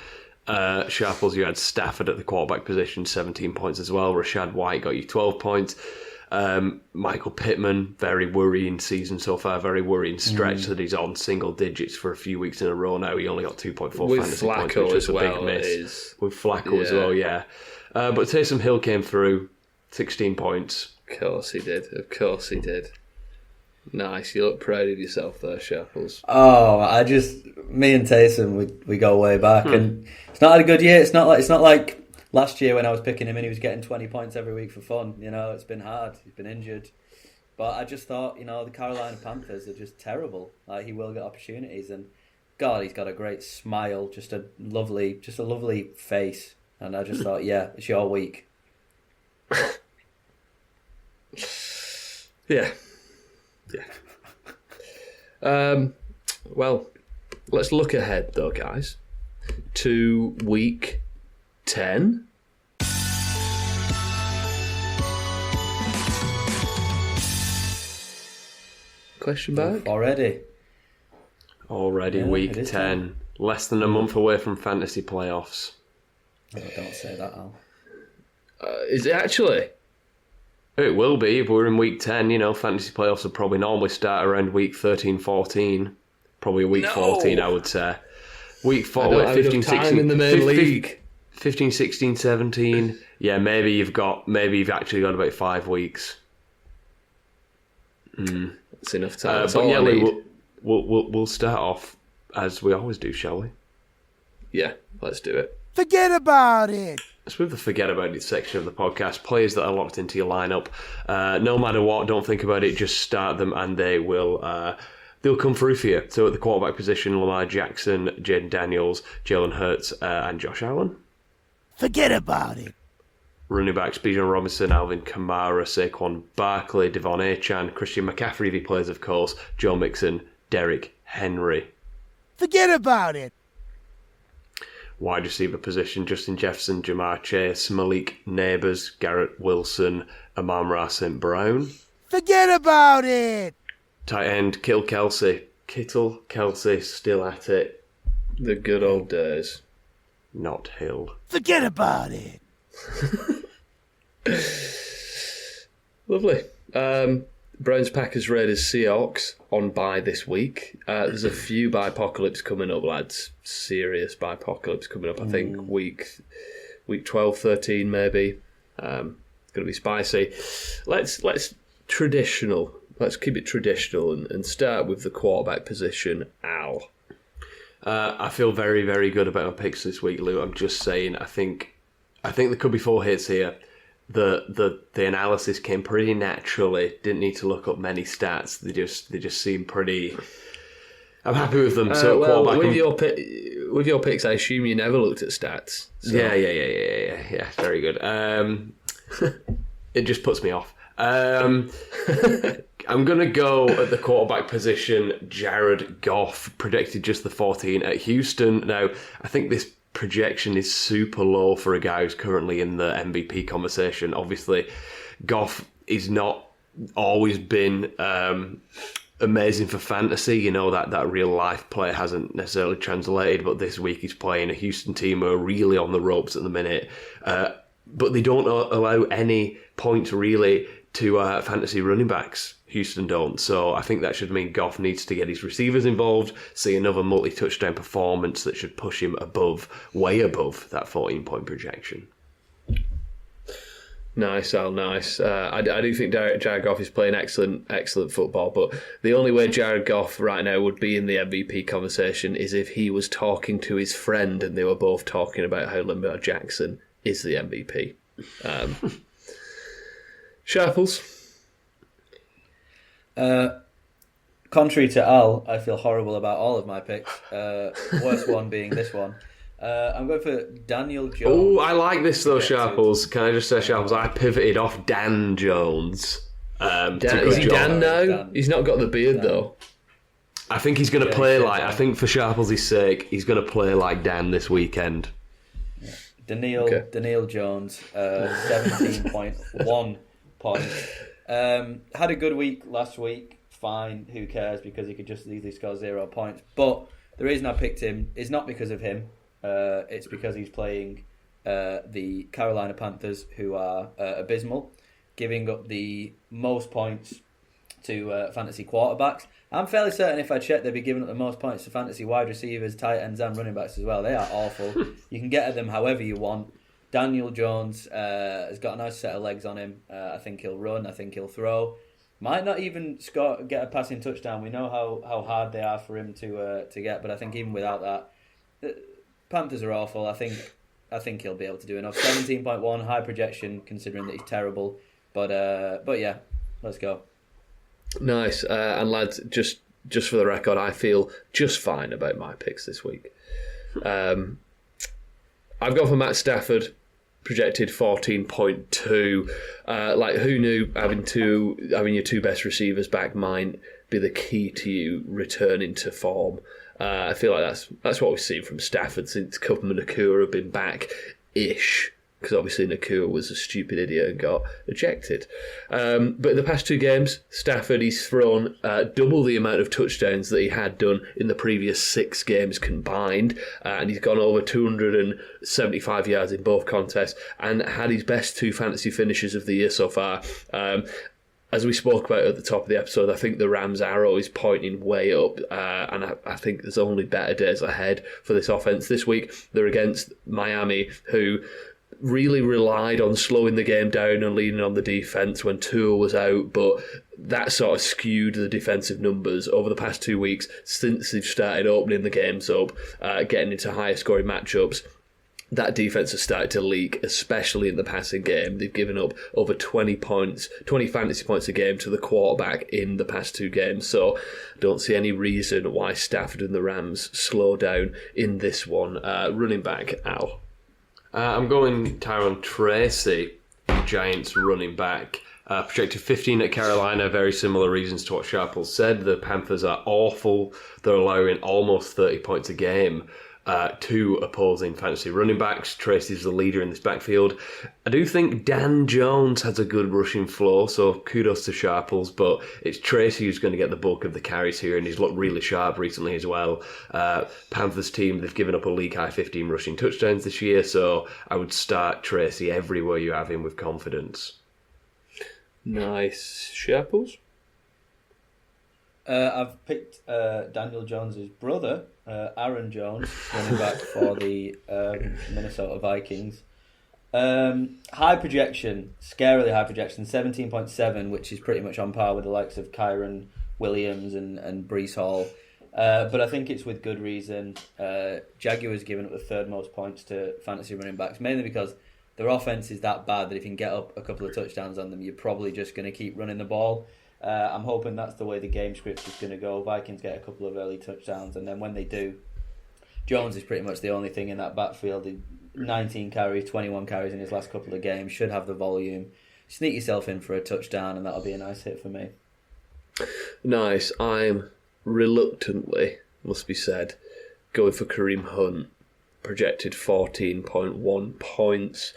Sharples, you had Stafford at the quarterback position, 17 points as well. Rashad White got you 12 points. Michael Pittman, very worrying season so far, very worrying stretch that he's on single digits for a few weeks in a row now. He only got 2.4 fantasy points, which is a big miss. With Flacco as well, yeah. But Taysom Hill came through, 16 points. Of course he did. Nice, you look proud of yourself there, Sharples. Oh, me and Taysom, we go way back, and it's not had a good year. It's not like last year when I was picking him and he was getting 20 points every week for fun. It's been hard. He's been injured. But I just thought, the Carolina Panthers are just terrible. Like, he will get opportunities, and God, he's got a great smile, just a lovely face. And I just thought, yeah, it's your week. Yeah. Well, let's look ahead though, guys, to week 10. Question mark? Already Yeah, week 10. Less than a month away from fantasy playoffs. Oh, don't say that, Al. Is it actually? It will be if we're in week 10. Fantasy playoffs will probably normally start around week 13, 14. Probably week 14, I would say. Week 4, 15, 16. In the main league. 15, 16, 17. Yeah, maybe you've actually got about 5 weeks. That's enough time. That's but all yeah, I need. We'll start off as we always do, shall we? Yeah, let's do it. Forget about it. It's with the forget about it section of the podcast. Players that are locked into your lineup, no matter what, don't think about it. Just start them, and they will. They'll come through for you. So at the quarterback position, Lamar Jackson, Jaden Daniels, Jalen Hurts, and Josh Allen. Forget about it. Running backs, Bijan Robinson, Alvin Kamara, Saquon Barkley, Devon Achane, Christian McCaffrey if he plays, of course, Joe Mixon, Derrick Henry. Forget about it. Wide receiver position, Justin Jefferson, Jamar Chase, Malik Neighbors, Garrett Wilson, Amon-Ra St. Brown. Forget about it. Tight end, Kittle Kelsey, still at it. The good old days. Not Hill. Forget about it. Lovely. Browns, Packers, Raiders, Seahawks on bye this week. There's a few bye-apocalypse coming up, lads. Serious bye-apocalypse coming up. I think week 12, 13 maybe. Going to be spicy. Let's traditional. Let's keep it traditional and start with the quarterback position. Al. I feel very, very good about my picks this week, Lou. I'm just saying. I think there could be 4 hits here. The analysis came pretty naturally. Didn't need to look up many stats. They just seem pretty. I'm happy with them. So with your picks, I assume you never looked at stats. So. Yeah. Very good. It just puts me off. I'm going to go at the quarterback position. Jared Goff predicted just the 14 at Houston. Now, I think this projection is super low for a guy who's currently in the MVP conversation. Obviously, Goff is not always been amazing for fantasy. You know, that real life play hasn't necessarily translated, but this week he's playing a Houston team who are really on the ropes at the minute. But they don't allow any points really to fantasy running backs. Houston don't. So I think that should mean Goff needs to get his receivers involved, see another multi-touchdown performance that should push him way above that 14-point projection. Nice, Al, nice. I do think Jared Goff is playing excellent football, but the only way Jared Goff right now would be in the MVP conversation is if he was talking to his friend and they were both talking about how Lamar Jackson is the MVP. Sharples? Contrary to Al, I feel horrible about all of my picks. Worst one being this one. I'm going for Daniel Jones. Oh, I like this though, Sharples. Can I just say, Sharples, I pivoted off Dan Jones. Is he Dan now? Dan. He's not got the beard though. I think he's going to play like. I think for Sharples' sake, he's going to play like Dan this weekend. Daniel Jones, 17.1 points. Had a good week last week. Fine, who cares? Because he could just easily score 0 points. But the reason I picked him is not because of him. It's because he's playing the Carolina Panthers, who are abysmal, giving up the most points to fantasy quarterbacks. I'm fairly certain if I checked, they'd be giving up the most points to fantasy wide receivers, tight ends, and running backs as well. They are awful. You can get at them however you want. Daniel Jones has got a nice set of legs on him. I think he'll run. I think he'll throw. Might not even get a passing touchdown. We know how hard they are for him to get, but I think even without that, the Panthers are awful. I think he'll be able to do enough. 17.1, high projection considering that he's terrible. But yeah, let's go. Nice. And lads, just for the record, I feel just fine about my picks this week. I've gone for Matt Stafford, projected 14.2. Who knew having your two best receivers back might be the key to you returning to form. I feel like that's what we've seen from Stafford since Kupman and Nakua have been back-ish. Because obviously Nakua was a stupid idiot and got ejected. But in the past 2 games, Stafford, he's thrown double the amount of touchdowns that he had done in the previous 6 games combined. And he's gone over 275 yards in both contests and had his best 2 fantasy finishes of the year so far. As we spoke about at the top of the episode, I think the Rams' arrow is pointing way up, and I think there's only better days ahead for this offense. This week, they're against Miami, who really relied on slowing the game down and leaning on the defence when Tua was out, but that sort of skewed the defensive numbers over the past 2 weeks since they've started opening the games up, getting into higher scoring matchups. That defence has started to leak, especially in the passing game. They've given up over 20 fantasy points a game to the quarterback in the past 2 games. So I don't see any reason why Stafford and the Rams slow down in this one. Running back, Al. I'm going Tyrone Tracy, Giants running back. Projected 15 at Carolina, very similar reasons to what Sharples said. The Panthers are awful. They're allowing almost 30 points a game to opposing fantasy running backs. Tracy's the leader in this backfield. I do think Dan Jones has a good rushing floor, so kudos to Sharples, but it's Tracy who's going to get the bulk of the carries here, and he's looked really sharp recently as well. Panthers team, they've given up a league-high 15 rushing touchdowns this year, so I would start Tracy everywhere you have him with confidence. Nice. Sharples? I've picked Daniel Jones's brother, Aaron Jones, running back for the Minnesota Vikings. High projection, scarily high projection, 17.7, which is pretty much on par with the likes of Kyron Williams and Breece Hall. But I think it's with good reason. Jaguars given up the third most points to fantasy running backs, mainly because their offense is that bad that if you can get up a couple of touchdowns on them, you're probably just going to keep running the ball. I'm hoping that's the way the game script is going to go. Vikings get a couple of early touchdowns, and then when they do, Jones is pretty much the only thing in that backfield. 19 carries, 21 carries in his last couple of games, should have the volume. Sneak yourself in for a touchdown, and that'll be a nice hit for me. Nice. I'm reluctantly, must be said, going for Kareem Hunt. Projected 14.1 points.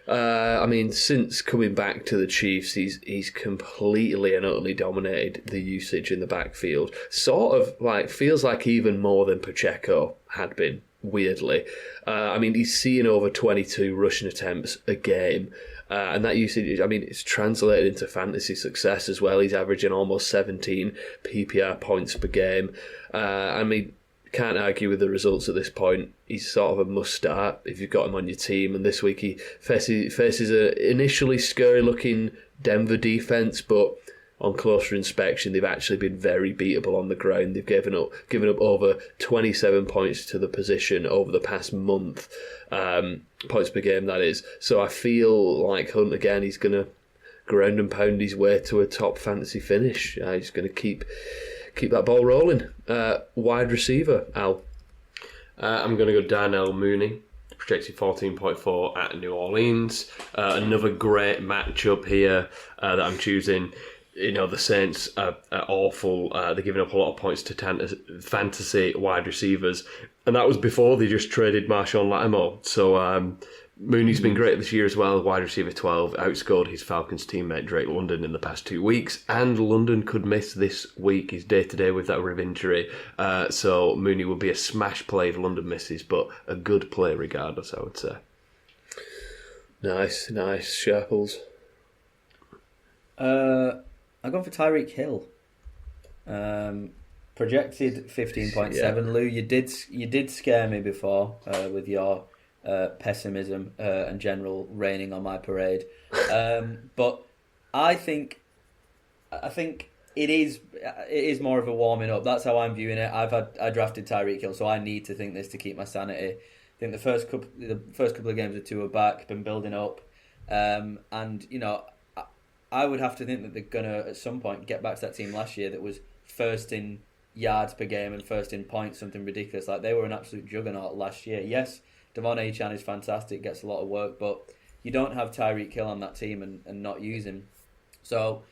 I mean, since coming back to the Chiefs, he's completely and utterly dominated the usage in the backfield. Sort of like feels like even more than Pacheco had been, weirdly. I mean, he's seeing over 22 rushing attempts a game. And that usage, I mean, it's translated into fantasy success as well. He's averaging almost 17 PPR points per game. I mean, can't argue with the results at this point. He's sort of a must-start if you've got him on your team. And this week he faces an initially scary-looking Denver defense, but on closer inspection, they've actually been very beatable on the ground. They've given up over 27 points to the position over the past month, points per game, that is. So I feel like Hunt, again, he's going to ground and pound his way to a top fantasy finish. He's going to keep that ball rolling. Wide receiver, Al. I'm going to go Darnell Mooney, projected 14.4 at New Orleans. Another great matchup here that I'm choosing. You know, the Saints are awful. They're giving up a lot of points to fantasy wide receivers. And that was before they just traded Marshawn Lattimore. So Mooney's been great this year as well. Wide receiver 12, outscored his Falcons teammate Drake London in the past 2 weeks. And London could miss this week. He's day-to-day with that rib injury. So Mooney will be a smash play if London misses, but a good play regardless, I would say. Nice. Sharples. I'm going for Tyreek Hill. Projected 15.7. Yeah. Lou, you did scare me before with your pessimism and general raining on my parade. But I think it is more of a warming up. That's how I'm viewing it. I drafted Tyreek Hill, so I need to think this to keep my sanity. I think the first couple of games or two are back, been building up, and you know, I would have to think that they're gonna at some point get back to that team last year that was first in yards per game and first in points, something ridiculous. Like they were an absolute juggernaut last year. Yes, Devon Achane is fantastic, gets a lot of work, but you don't have Tyreek Hill on that team and not use him. So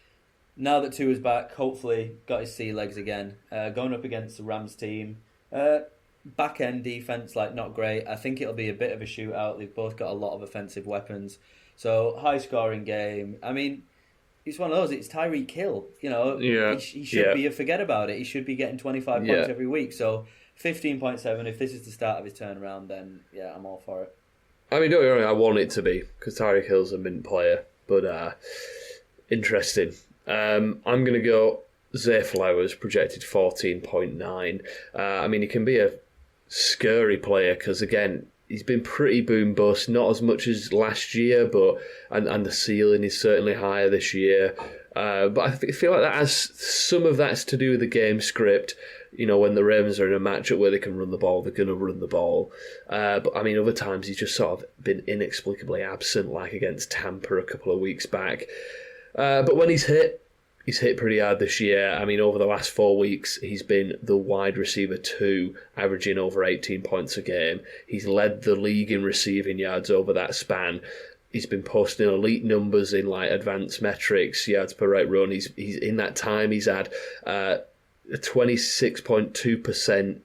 now that Tua's back, hopefully got his sea legs again. Going up against the Rams team, back end defense like not great. I think it'll be a bit of a shootout. They've both got a lot of offensive weapons, so high scoring game. I mean, it's one of those. It's Tyreek Hill. You know, he should be a forget about it. He should be getting 25 points every week. So 15.7. If this is the start of his turnaround, then yeah, I'm all for it. I mean, don't get me wrong, I want it to be, because Tyreek Hill's a mint player, but interesting. I'm going to go Zay Flowers, projected 14.9. I mean, he can be a scary player, because again, he's been pretty boom bust, not as much as last year, but and the ceiling is certainly higher this year. But I feel like some of that's to do with the game script. You know, when the Ravens are in a matchup where they can run the ball, they're going to run the ball. But I mean, other times he's just sort of been inexplicably absent, like against Tampa a couple of weeks back. But when he's hit pretty hard this year. I mean, over the last 4 weeks, he's been the wide receiver 2, averaging over 18 points a game. He's led the league in receiving yards over that span. He's been posting elite numbers in like advanced metrics, yards per route run. He's in that time he's had 26.2%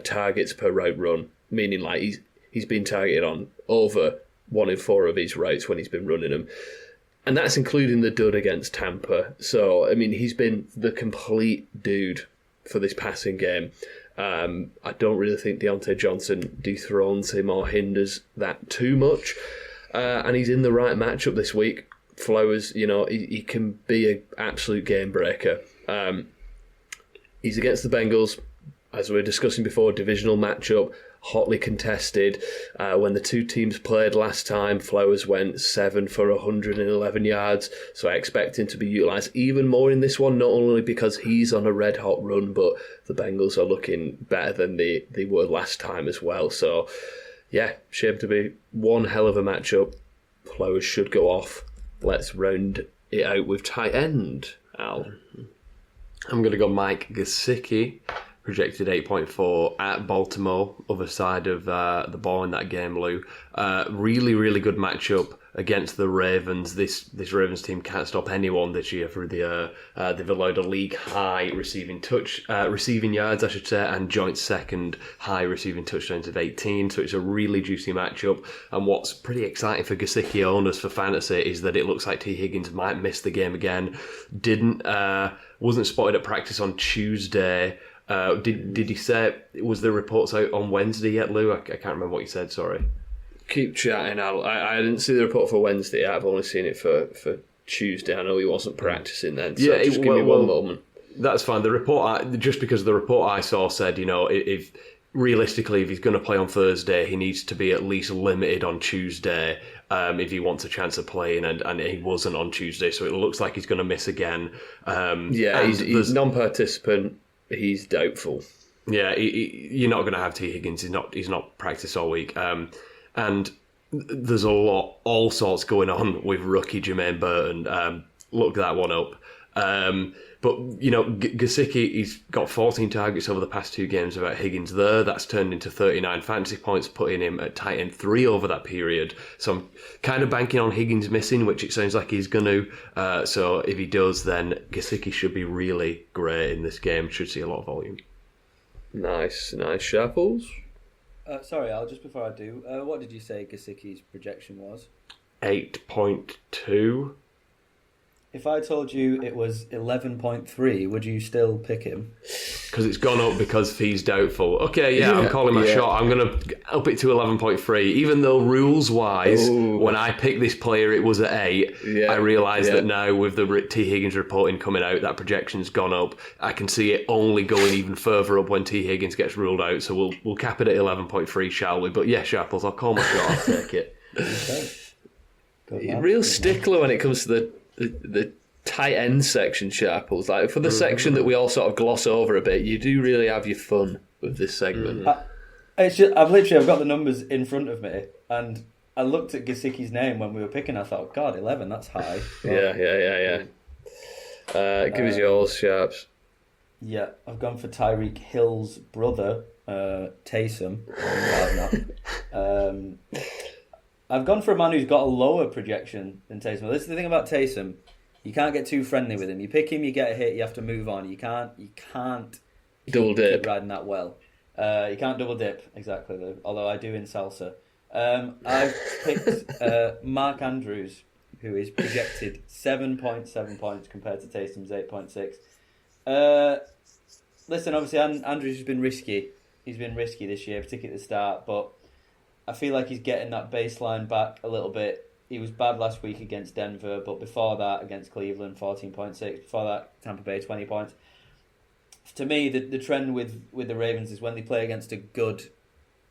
targets per route run, meaning like he's been targeted on over 1 in 4 of his routes when he's been running them. And that's including the dud against Tampa. So, I mean, he's been the complete dude for this passing game. I don't really think Deontay Johnson dethrones him or hinders that too much. And he's in the right matchup this week. Flowers, he can be an absolute game breaker. He's against the Bengals, as we were discussing before, divisional matchup, hotly contested. When the two teams played last time, Flowers went 7 for 111 yards, so I expect him to be utilised even more in this one, not only because he's on a red-hot run, but the Bengals are looking better than they were last time as well. So, yeah, shaped to be one hell of a matchup. Flowers should go off. Let's round it out with tight end, Al. I'm going to go Mike Gesicki, projected 8.4 at Baltimore, other side of the ball in that game, Lou. Really, really good matchup against the Ravens. This Ravens team can't stop anyone this year through the air. They've allowed a league high receiving yards, I should say, and joint second high receiving touchdowns of 18. So it's a really juicy matchup. And what's pretty exciting for Gesicki owners for fantasy is that it looks like T. Higgins might miss the game again. Wasn't spotted at practice on Tuesday. Did he say, was the reports out on Wednesday yet, Lou? I can't remember what he said, sorry. Keep chatting, Al. I didn't see the report for Wednesday. I've only seen it for Tuesday. I know he wasn't practicing then, so yeah, just give me one moment. That's fine. The report, just because the report I saw said, if realistically, if he's going to play on Thursday, he needs to be at least limited on Tuesday if he wants a chance of playing, and he wasn't on Tuesday, so it looks like he's going to miss again. He's non-participant. He's doubtful. Yeah, you're not going to have T. Higgins. He's not practiced all week. And there's all sorts going on with rookie Jermaine Burton. Look that one up. But, Gesicki, he's got 14 targets over the past 2 games without Higgins there. That's turned into 39 fantasy points, putting him at tight end 3 over that period. So I'm kind of banking on Higgins missing, which it sounds like he's going to. So if he does, then Gesicki should be really great in this game. Should see a lot of volume. Nice. Sharples? Sorry, Al, just before I do, what did you say Gesicki's projection was? 8.2. If I told you it was 11.3, would you still pick him? Because it's gone up because he's doubtful. Okay, I'm calling my shot. I'm going to up it to 11.3. Even though rules-wise, when I picked this player, it was at 8. I realise that now with the T. Higgins reporting coming out, that projection's gone up. I can see it only going even further up when T. Higgins gets ruled out. So we'll cap it at 11.3, shall we? But yeah, Sharples, I'll call my shot. I'll take it. Okay. Real stickler when it comes to the tight end section, Sharples. Like for the section that we all sort of gloss over a bit, you do really have your fun with this segment. I've got the numbers in front of me, and I looked at Gesicki's name when we were picking. I thought, God, 11, that's high. Yeah. Give us yours, Sharps. Yeah, I've gone for Tyreek Hill's brother, Taysom. I've gone for a man who's got a lower projection than Taysom. This is the thing about Taysom. You can't get too friendly with him. You pick him, you get a hit, you have to move on. You can't double dip. Keep riding that well. You can't double dip, exactly, although I do in salsa. I've picked Mark Andrews, who is projected 7.7 points compared to Taysom's 8.6. Listen, obviously Andrews has been risky. He's been risky this year, particularly at the start, but I feel like he's getting that baseline back a little bit. He was bad last week against Denver, but before that against Cleveland, 14.6. Before that, Tampa Bay, 20 points. To me, the trend with the Ravens is when they play against a good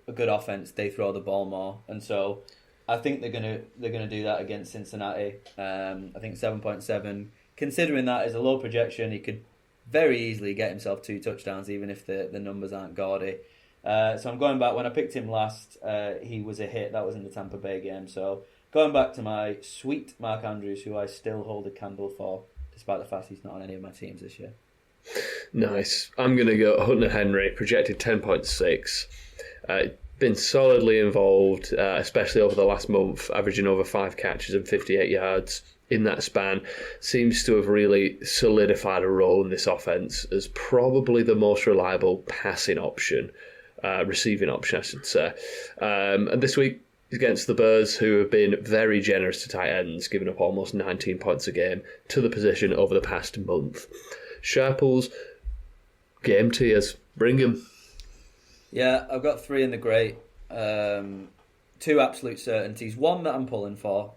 offense, they throw the ball more, and so I think they're gonna do that against Cincinnati. I think 7.7. Considering that is a low projection, he could very easily get himself 2 touchdowns, even if the numbers aren't gaudy. So I'm going back. When I picked him last, he was a hit. That was in the Tampa Bay game. So going back to my sweet Mark Andrews, who I still hold a candle for, despite the fact he's not on any of my teams this year. Nice. I'm going to go Hunter Henry, projected 10.6. been solidly involved, especially over the last month, averaging over 5 catches and 58 yards in that span. Seems to have really solidified a role in this offense as probably the most reliable passing option, receiving option, I should say. And this week against the Birds, who have been very generous to tight ends, giving up almost 19 points a game to the position over the past month. Sharples, game tiers, bring them. Yeah, I've got 3 in the great. 2 absolute certainties. 1 that I'm pulling for.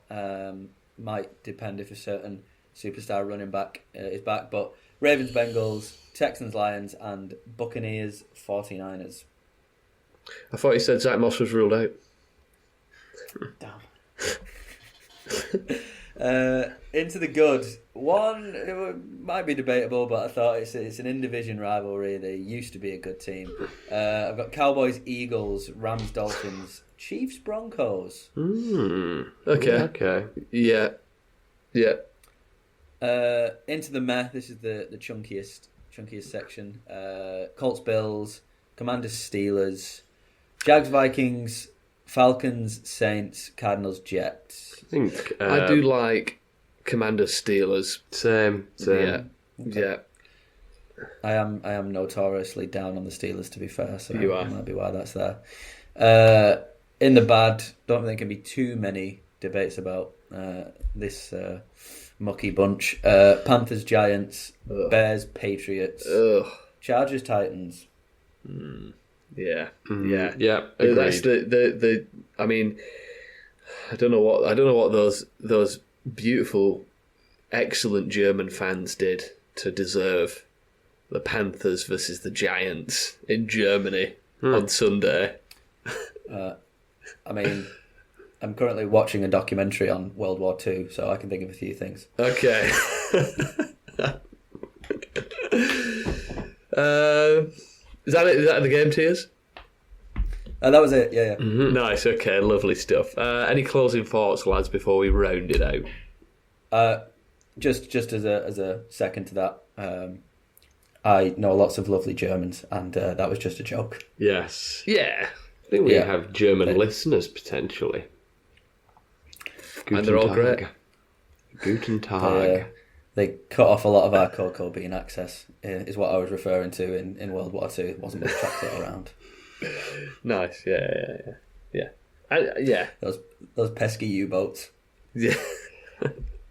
Might depend if a certain superstar running back is back. But Ravens, Bengals, Texans, Lions, and Buccaneers, 49ers. I thought you said Zach Moss was ruled out. Damn. Into the good. 1, it might be debatable, but I thought it's an in-division rivalry. They used to be a good team. I've got Cowboys, Eagles, Rams, Dolphins, Chiefs, Broncos. Okay. Yeah. Into the meh. This is the chunkiest section. Colts, Bills, Commanders, Steelers, Jags, Vikings, Falcons, Saints, Cardinals, Jets. I think I do like Commanders, Steelers. Same. Yeah. I am notoriously down on the Steelers, to be fair, so You are. that might be why that's there. In the bad, don't think there can be too many debates about this mucky bunch. Panthers, Giants, Ugh. Bears, Patriots, Ugh. Chargers, Titans. Yeah. Yeah. That's Agreed. the. I mean, I don't know what those beautiful, excellent German fans did to deserve the Panthers versus the Giants in Germany on Sunday. I mean, I'm currently watching a documentary on World War II, so I can think of a few things. Okay. Is that it? Is that the game tiers? That was it. Yeah. Nice. Okay. Lovely stuff. Any closing thoughts, lads, before we round it out? Just as a second to that, I know lots of lovely Germans, and that was just a joke. Yes. Yeah. I think we Yeah. have German listeners potentially. And they're all Guten great. Tag. Guten Tag. They cut off a lot of our cocoa bean access, is what I was referring to in World War II. It wasn't much chocolate around. Nice. Yeah. Yeah. Those pesky U-boats. Yeah.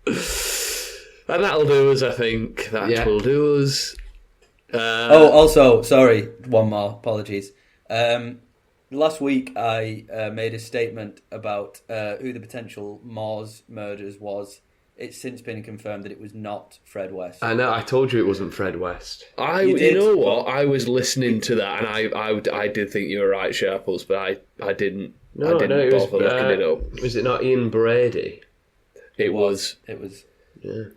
And that'll do us, I think. That will do us. Also, sorry, one more. Apologies. Last week, I made a statement about who the potential Moors murderers was. It's since been confirmed that it was not Fred West. I know. I told you it wasn't Fred West. You know what? I was listening to that, and I did think you were right, Sharples, but I didn't. I didn't bother looking it up. Was it not Ian Brady? It was. Yeah.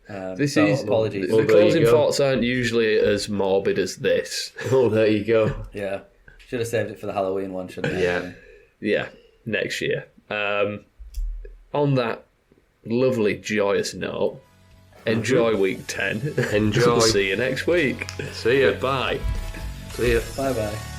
Apologies. The closing thoughts aren't usually as morbid as this. Oh, there you go. Yeah. Should have saved it for the Halloween one, shouldn't I? Yeah, next year. On that lovely, joyous note, enjoy week 10. Enjoy. We'll see you next week. See ya. Goodbye. See ya. Bye-bye.